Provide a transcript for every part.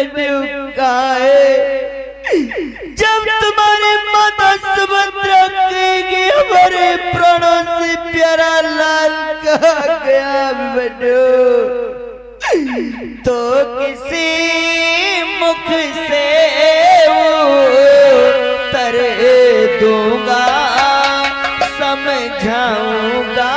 अभिमन्यु कहाँ है? जब तुम्हारी माता सुभद्रा कहेगी हमारे प्राणों से प्यारा लाल कहाँ गया अभिमन्यु, तो किसी मुख से उत्तर दूंगा, समझाऊंगा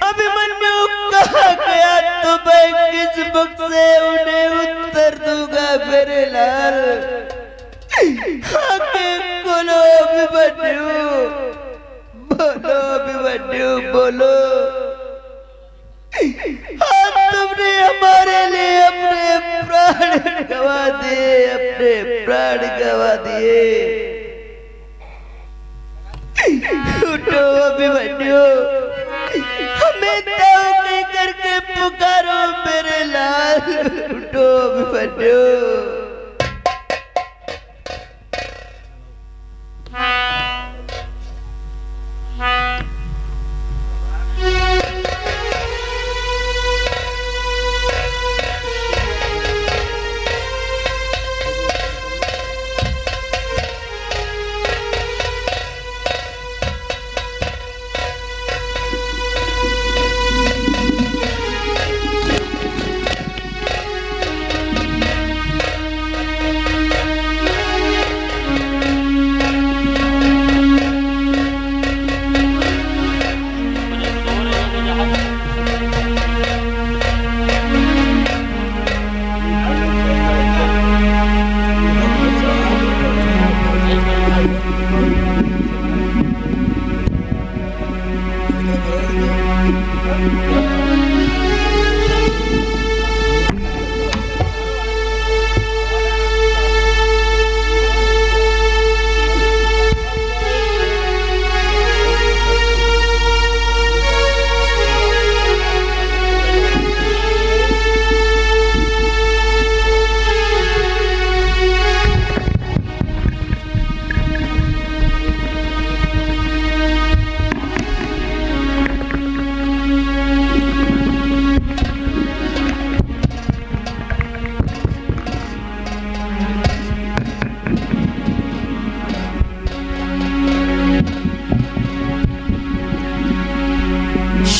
अभिमन्यु कहाँ गया, तो मैं किस मुख से उन्हें उत्तर दूंगा मेरे लाल। आके बोलो अभिमन्यु, बोलो अभिमन्यु बोलो। आज तुमने हमारे लिए अपने प्राण गवा दिए, अपने प्राण गवा दिए। उठो अभिमन्यु, हमें तौबे करके पुकारो मेरे लाल, उठो अभिमन्यु।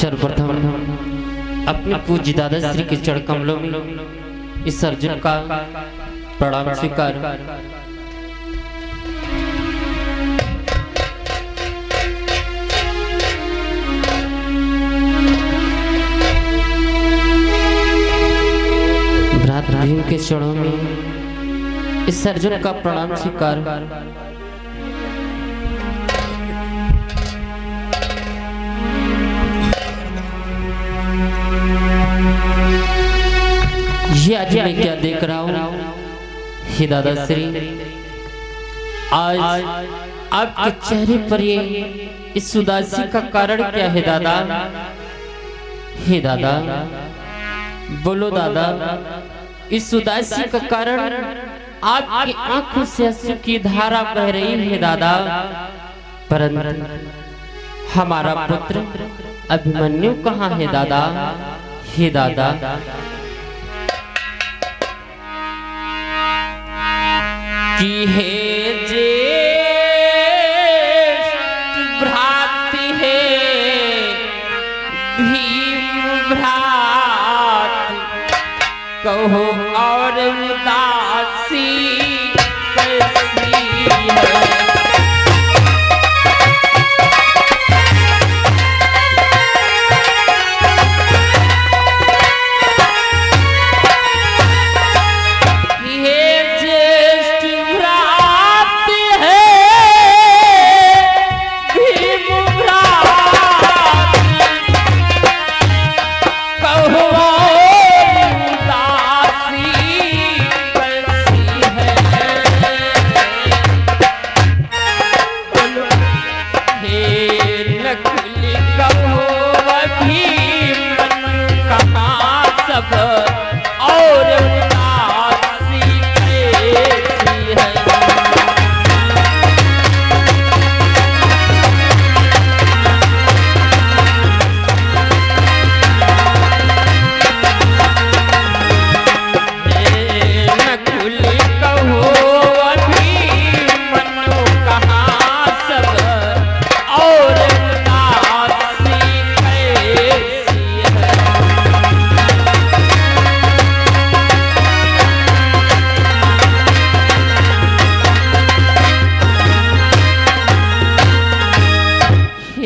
सर्वप्रथम अपने पूज्य दादा श्री के चरण कमलों में इस अर्जुन का प्रणाम स्वीकार। भ्रात भीम के चरणों में इस अर्जुन का प्रणाम स्वीकार। ये आज मैं क्या देख रहा हूँ हे दादा श्री, आज आपके चेहरे पर ये इस उदासी का कारण क्या है दादा? हे दादा बोलो दादा, इस उदासी का कारण आपकी आंखों से आंसू की धारा बह रही है दादा, परंतु हमारा पुत्र अभिमन्यु कहाँ है दादा? हे दादा की हे ज्येष्ठ भ्राति है भीम भ्रात कहो और उदासी कैसी है।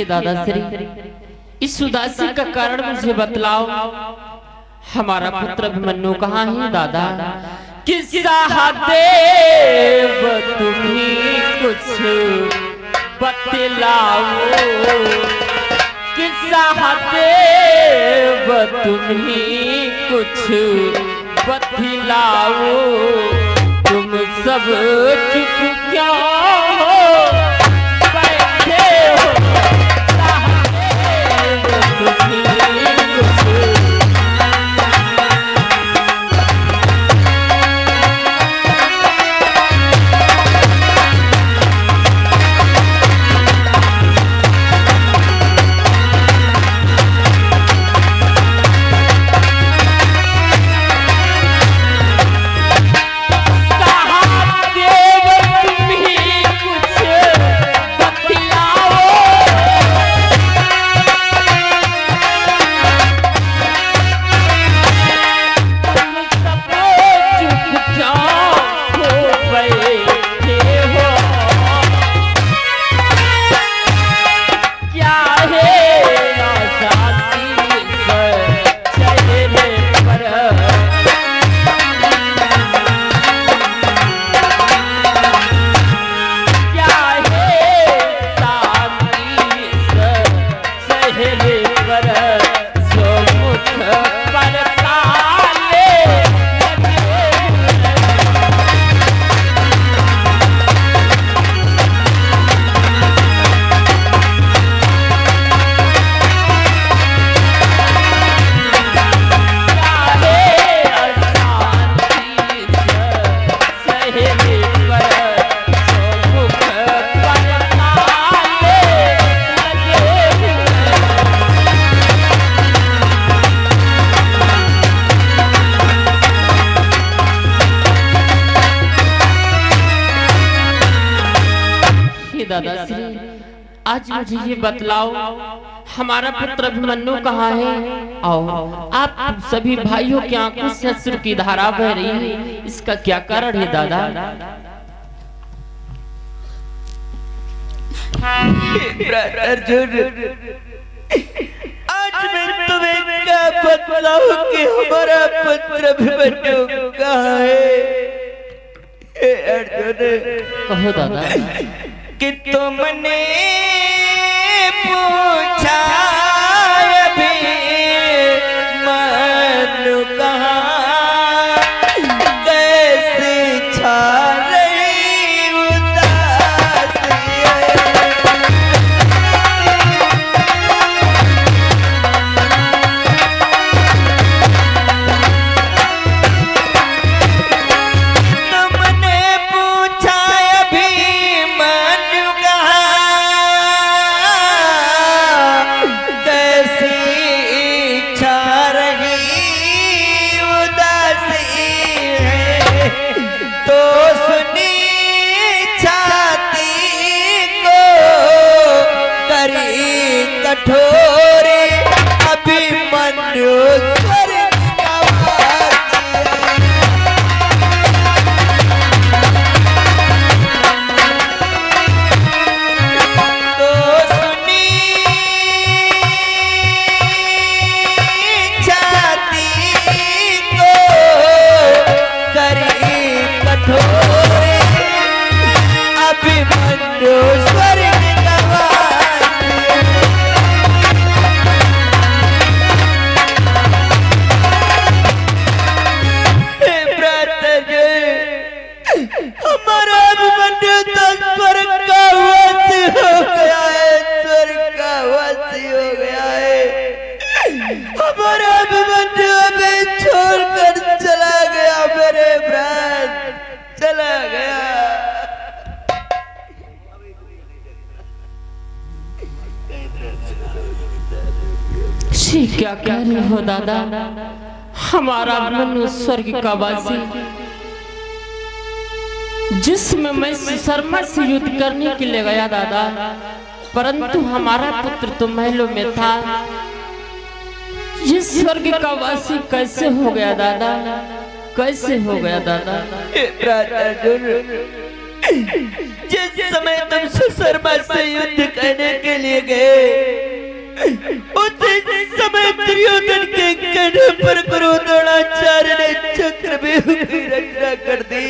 दादाश्री इस उदासी का कारण मुझे बतलाओ। हमारा पुत्र अभिमन्यु कहाँ है दादा? किस्सा देव तुम्हें कुछ बतलाओ, किस्सा देव तुम्हें कुछ बतलाओ। तुम सब चुप क्यों हो बैठे हो? दादाश्री आज मुझे ये बतलाओ, हमारा पुत्र अभिमन्यु कहाँ है? आओ, आप सभी भाइयों की आंखों से अश्रु की धारा बह रही है, इसका क्या कारण है दादा? अर्जुन, आज मैं तुम्हें क्या बतलाऊं कि हमारा पुत्र अभिमन्यु कहाँ है? अर्जुन कहो दादा। कि तुमने पूछा अभी मनु कहाँ, कैसे छा रही उदासी है। तुमने पूछा अभी मनु कैसी इच्छा रही बंधु स्वर्ग गवासी। हे भ्राताजी, हमारा अभिमन्यु तो स्वर्ग का वासी हो गया है, स्वर्ग का वासी हो गया है। हमारा अभिमन्यु हमें छोड़कर चला गया, मेरे भ्रात चला गया। श्री क्या कह रहे हो दादा? हमारा अभिमन्यु स्वर्ग का वासी, जिसमें मैं शर्मा से युद्ध करने के लिए गया दादा, परंतु हमारा पुत्र तो महलों में था। ये स्वर्ग का वासी कैसे हो गया दादा? कैसे हो गया दादा? जिस समय तुम सुशर्मा से युद्ध करने के लिए गए, उस समय दुर्योधन के कंधे पर गुरु द्रोणाचार्य ने चक्रव्यूह की रचना कर दी,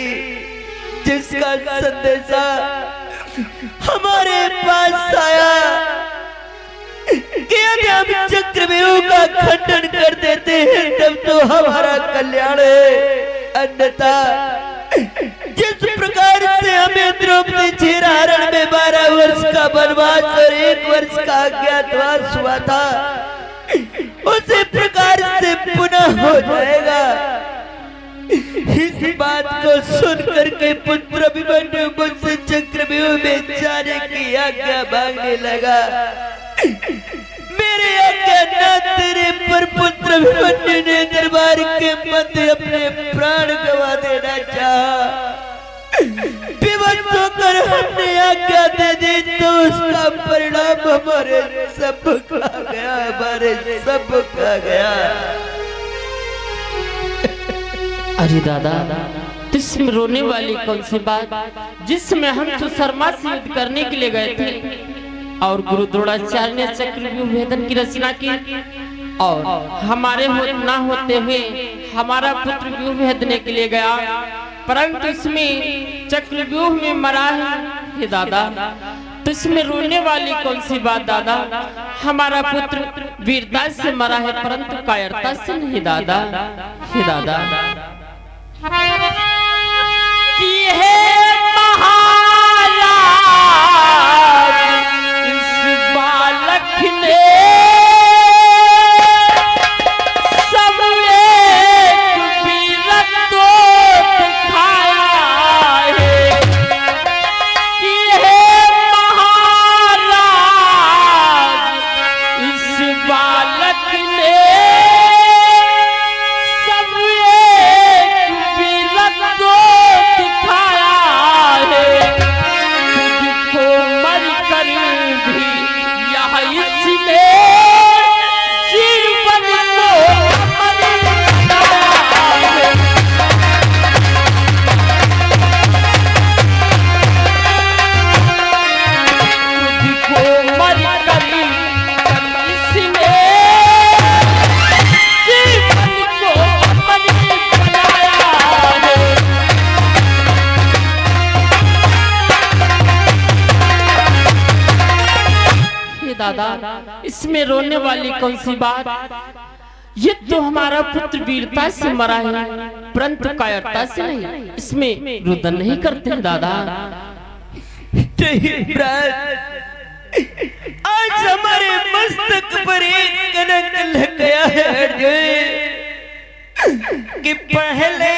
जिसका संदेशा हमारे पास आया कि यदि हम चक्रव्यूह का खंडन कर देते हैं तब तो हमारा कल्याण है, अन्यथा जिस प्रकार से हमें द्रौपदी जी हरण में 12 वर्ष का वनवास और 1 वर्ष का अज्ञातवास हुआ था, उसी प्रकार से पुनः हो जाएगा। इस बात को सुनकर के पुत्र अभिमन्यु मुझसे चक्रव्यूह में जाने की आज्ञा मांगने लगा। मेरे आज्ञा न तेरे पर पुत्र अभिमन्यु ने दरबार के मध्य अपने प्राण गंवा देना चाहा। विवश होकर हमने आज्ञा दे दी तो उसका परिणाम हमारे सब खा गया, हमारे सब खा गया। अरे दादा, इसमें रोने वाली कौन सी बात? जिसमें हम सुशर्मा से युद्ध करने के लिए गए थे और गुरु द्रोणाचार्य ने चक्रव्यूह भेदन की रचना की, और हमारे ना होते हुए हमारा पुत्र व्यूह भेदने के लिए गया, परंतु इसमें चक्रव्यूह में मरा है दादा। तो इसमें रोने वाली कौन सी बात दादा? हमारा पुत्र वीरता से मरा है, परंतु कायरता से नहीं दादा। हे दादा, कि है महाराज इस बालक ने सब एक वीरत्व दिखाया है, कि है महाराज इस बालक ने सब एक वीरत्व दिखाया है। खुद को मर कर भी यह इसने जीवन को अमर बनाया है। खुद को मर कर इसने जीवन को अमर बनाया है। हे दादा, इसमें रोने वाली कौन सी बात? ये तो हमारा पुत्र वीरता से मरा है, परंतु कायरता से नहीं। इसमें रुदन नहीं करते हैं दादा। आज हमारे मस्तक पर एक कनक लग गया है अर्जुन, कि पहले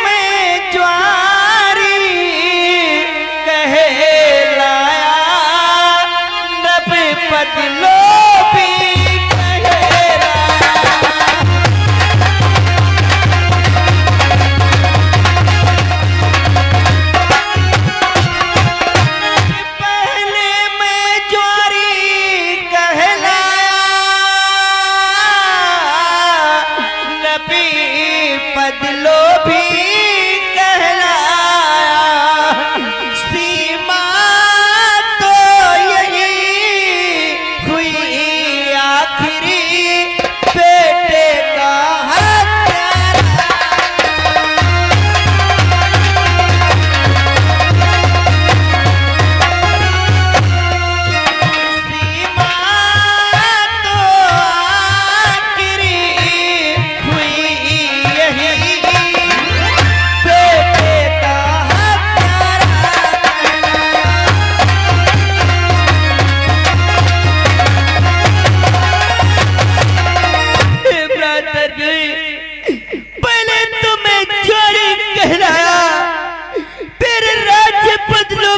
मैं ज्वारी कहलाया, नबे बदलो भी कहलाया। पहले मैं ज्वारी कहलाया, नबी बदलो भी कहलाया।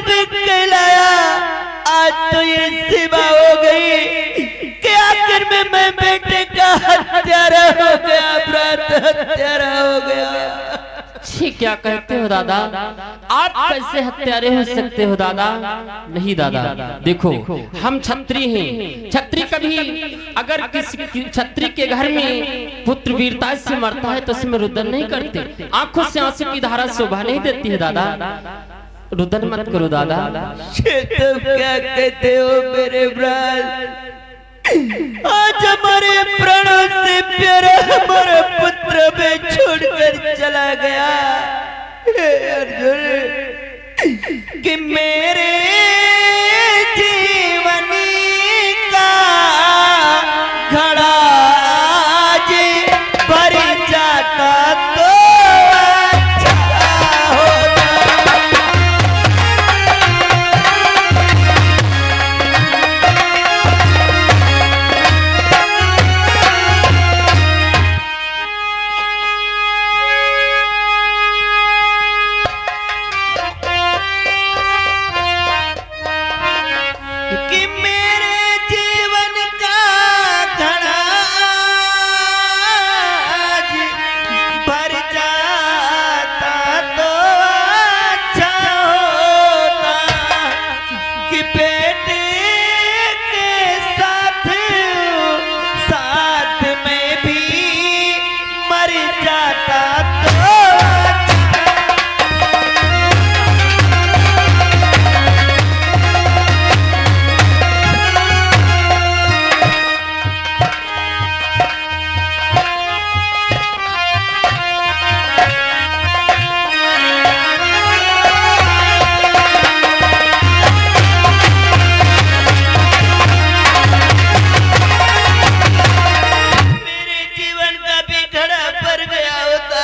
भी कहलाया। आज तो ये सेवा हो गई कि आखिर में मैं बेटे का हत्यारा हो गया, व्रत हत्यारा हो गया। छी क्या कहते हो दादा, आप कैसे हत्यारे हो सकते हो दादा? नहीं दादा, देखो हम छत्री हैं। छत्री कभी अगर किसी छत्री के घर में पुत्र वीरता से मरता है तो उसमें रुदन नहीं करते, आंखों से आंसू की धारा शोभा नहीं देती है दादा। रुदन मत करो दादा। तुम क्या कहते हो मेरे ब्राज? आज हमारे प्राणों से प्यारा हमारा पुत्र में छोड़कर चला गया। हे अर्जुन, कि मेरे जीवन का घड़ा आज भर जाता तो अच्छा होता। कि मेरे जीवन का घड़ा आज भर जाता तो अच्छा होता। कि बेटे के साथ साथ में भी मर जाता तो मेरे जीवन का भी घड़ा भर गया होता,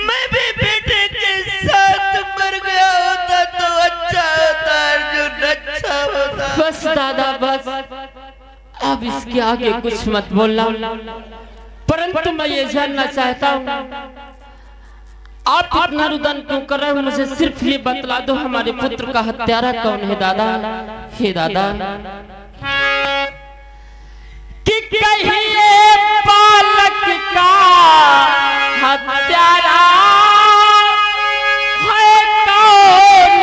मैं भी बेटे के साथ मर गया होता तो अच्छा होता अर्जुन, अच्छा होता। बस दादा बस, अब इसके आगे कुछ मत बोलना। परंतु मैं ये जानना चाहता हूँ आप इतना रुदन क्यों कर रहे हो? मुझे सिर्फ ये बतला दो, हमारे पुत्र का हत्यारा कौन है दादा? हे दादा, कि कहिए बालक का हत्यारा है कौन?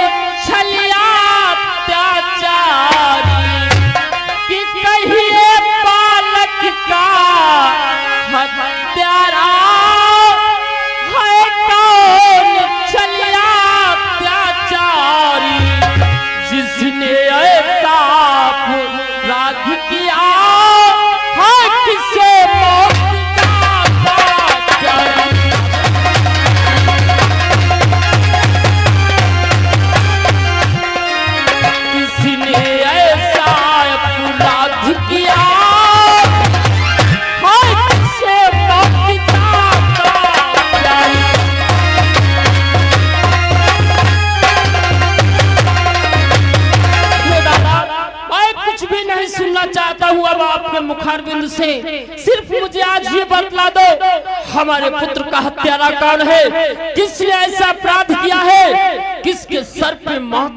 छलिया अत्याचारी। कि कहिए बालक का हत्यारा है कौन? छलिया अत्याचारी। जिसने ऐसा अपराध किया है किसे मौत का किसी ने ऐसा अपराध किया है किसे मौत का। मैं कुछ भी नहीं सुनना चाहता हूँ अब आपके मुखारबिंद से, सिर्फ मुझे आज ये बतला दो हमारे पुत्र का हत्यारा कौन है? किसने ऐसा अपराध किया है? किसके सर पे मौत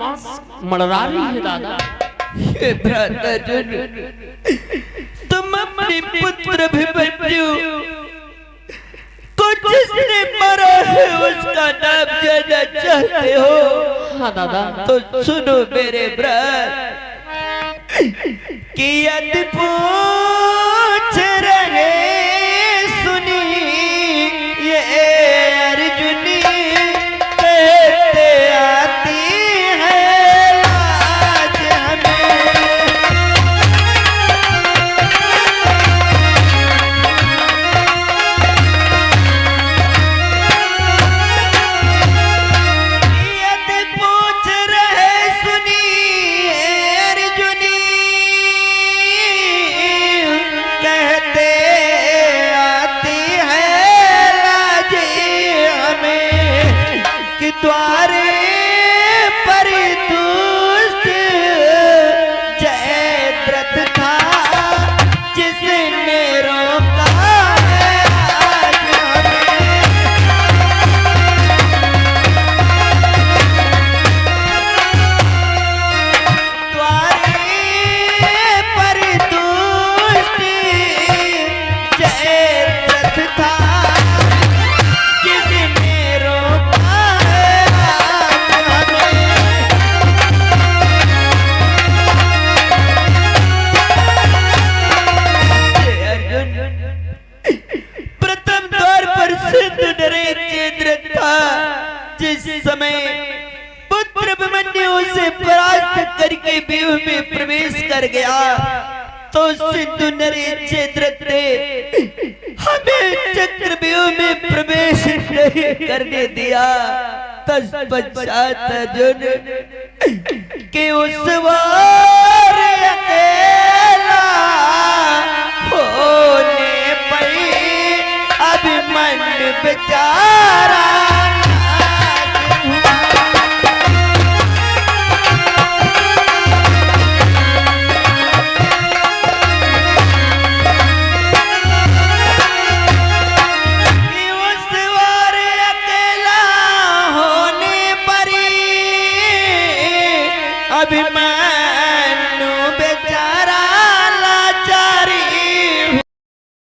मंडरा रही है दादा? हे भ्राताजन, तुम अपने पुत्र भी बच्चू को जिसने मारा है उसका नाम जानना चाहते हो? हाँ दादा। तो सुनो मेरे ब्रत, कि यदि पूछ रहे सुनी ये अर्जुनी, कहते आती है लाज हमें। यदि पूछ रहे सुनी अर्जुनी, कहते आती है लाज हमें। कि द्वारे पर दुष्ट जयद्रथ था जिसने रोका है आज हमें। समय पुत्र अभिमन्यु से परास्त करके व्यूह में प्रवेश कर गया तो सिंधु नरेंद्र ने हमें चक्रव्यूह में प्रवेश नहीं करने दिया। तत्पश्चात अर्जुन के उस वार अकेला होने पर अभिमन्यु बेचारा अभिमान